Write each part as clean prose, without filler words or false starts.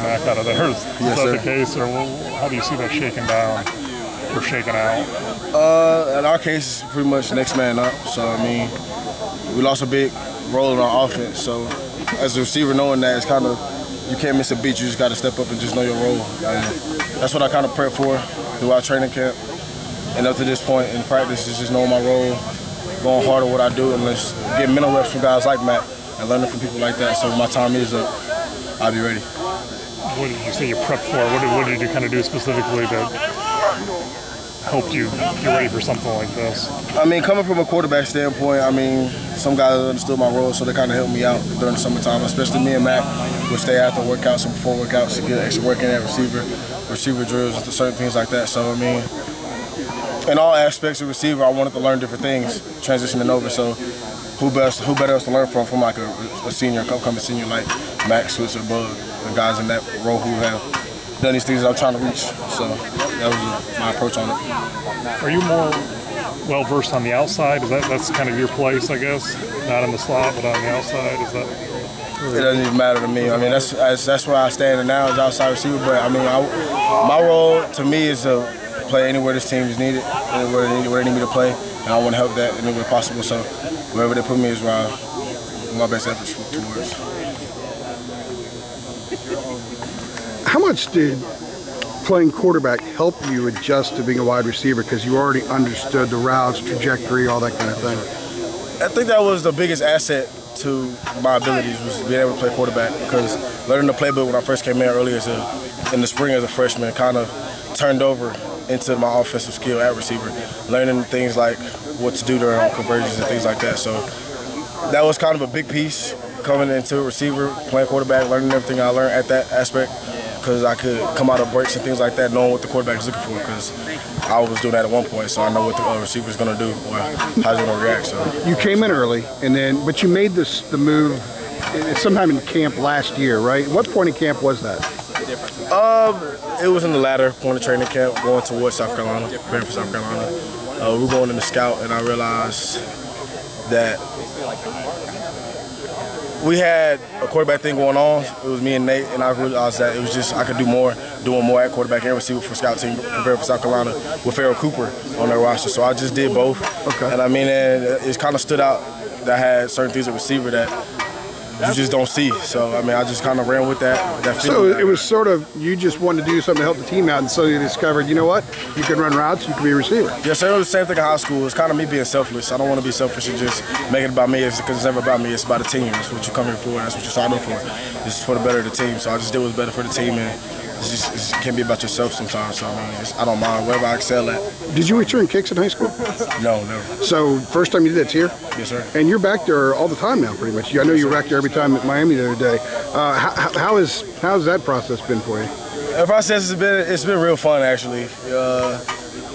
Mac out of there. Is Yes, that sir. the case, or how do you see that shaking down or shaking out? In our case, it's pretty much next man up. So, I mean, we lost a big role in our offense. So, as a receiver, knowing that, it's kind of, you can't miss a beat. You just got to step up and just know your role. And that's what I kind of prep for throughout training camp. And up to this point in practice, is just knowing my role, going hard at what I do, and just getting mental reps from guys like Matt and learning from people like that. So when my time is up, I'll be ready. What did you say you prepped for? What did you kind of do specifically that helped you get ready for something like this? I mean, coming from a quarterback standpoint, I mean, some guys understood my role, so they kind of helped me out during the summertime, especially me and Matt would stay after workouts and before workouts to get extra work in at receiver drills and certain things like that. So, I mean, in all aspects of receiver, I wanted to learn different things, transitioning over. So, who better else to learn from like a senior, upcoming senior like Max, Switzer, Bug, the guys in that role who have done these things that I'm trying to reach. So that was my approach on it. Are you more well versed on the outside? That's kind of your place, I guess? Not in the slot, but on the outside. Is that? It doesn't even matter to me. I mean, that's where I stand now as outside receiver. But I mean, my role to me is to play anywhere this team is needed, anywhere they need me to play, and I want to help that any way possible. So wherever they put me is where I put my best efforts towards. How much did playing quarterback help you adjust to being a wide receiver, because you already understood the routes, trajectory, all that kind of thing? I think that was the biggest asset to my abilities, was being able to play quarterback, because learning the playbook when I first came in earlier in the spring as a freshman kind of turned over into my offensive skill at receiver, learning things like what to do during conversions and things like that. So that was kind of a big piece coming into a receiver, playing quarterback, learning everything I learned at that aspect, because I could come out of breaks and things like that knowing what the quarterback is looking for, because I was doing that at one point, so I know what the receiver is going to do or how he's going to react. So you came in early, but you made the move sometime in camp last year, right? What point in camp was that? It was in the latter point of training camp, going towards South Carolina, preparing for South Carolina. We were going in the scout, and I realized that we had a quarterback thing going on. It was me and Nate, and I realized that it was just I could do more, doing more at quarterback and receiver for scout team, preparing for South Carolina with Farrell Cooper on their roster. So I just did both. Okay. And I mean, it kind of stood out that I had certain things at receiver that you just don't see. So I mean, I just kind of ran with that feeling. So it was sort of, you just wanted to do something to help the team out, and so you discovered, you know what, you can run routes, you can be a receiver. Yes, sir. It was the same thing in high school. It's kind of me being selfless. I don't want to be selfish and just make it about me, because it's never about me. It's about the team. That's what you come here for. That's what you signed up for. It's for the better of the team. So I just did what's better for the team, and it can't be about yourself sometimes. So I mean, I don't mind wherever I excel at. Did you return kicks in high school? No, never. So first time you did that's here? Yes, sir. And you're back there all the time now, pretty much. I know you were back there every time at Miami the other day. How's that process been for you? The process it's been real fun, actually.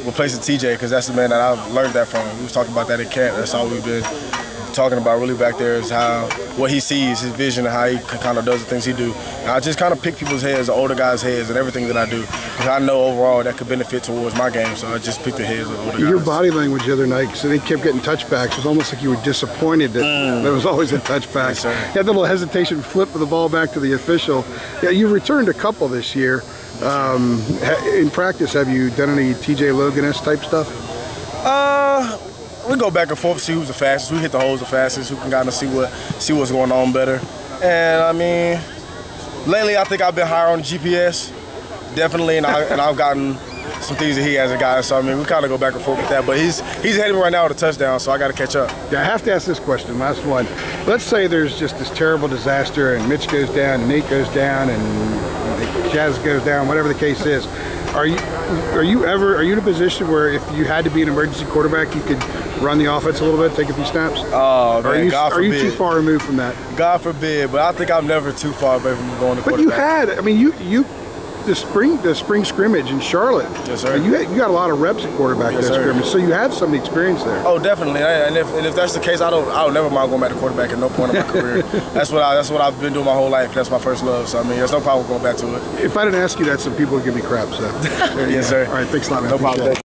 Replacing TJ, because that's the man that I learned that from. We was talking about that in camp. That's all we've been talking about really back there, is what he sees, his vision, and how he kind of does the things he do. And I just kind of pick people's heads, the older guys' heads, and everything that I do, because I know overall that could benefit towards my game. So I just pick the heads of the older guys. Your body language the other night, so they kept getting touchbacks. It was almost like you were disappointed that there was always a touchback. Yes, sir. You had the little hesitation, flip of the ball back to the official. Yeah, you returned a couple this year. In practice, have you done any TJ Logan-esque type stuff? We go back and forth, see who's the fastest. We hit the holes the fastest. Who can kind of see what's going on better. And I mean, lately I think I've been higher on the GPS, definitely, and I've gotten some things that he hasn't gotten. So I mean, we kind of go back and forth with that. But he's ahead of me right now with a touchdown, so I got to catch up. Yeah, I have to ask this question, last one. Let's say there's just this terrible disaster, and Mitch goes down, and Nate goes down, and Jazz goes down, whatever the case is. Are you in a position where if you had to be an emergency quarterback, you could run the offense a little bit, take a few snaps? Oh, man, God forbid. Are you too far removed from that? God forbid, but I think I'm never too far away from going to quarterback. But you had, I mean, the spring scrimmage in Charlotte. Yes, sir. You got a lot of reps at quarterback that scrimmage, so you have some experience there. Oh, definitely. And if that's the case, I'll never mind going back to quarterback at no point in my career. That's what I've been doing my whole life. That's my first love. So I mean, there's no problem going back to it. If I didn't ask you that, some people would give me crap. So yes, sir. All right, thanks a lot, man. No problem.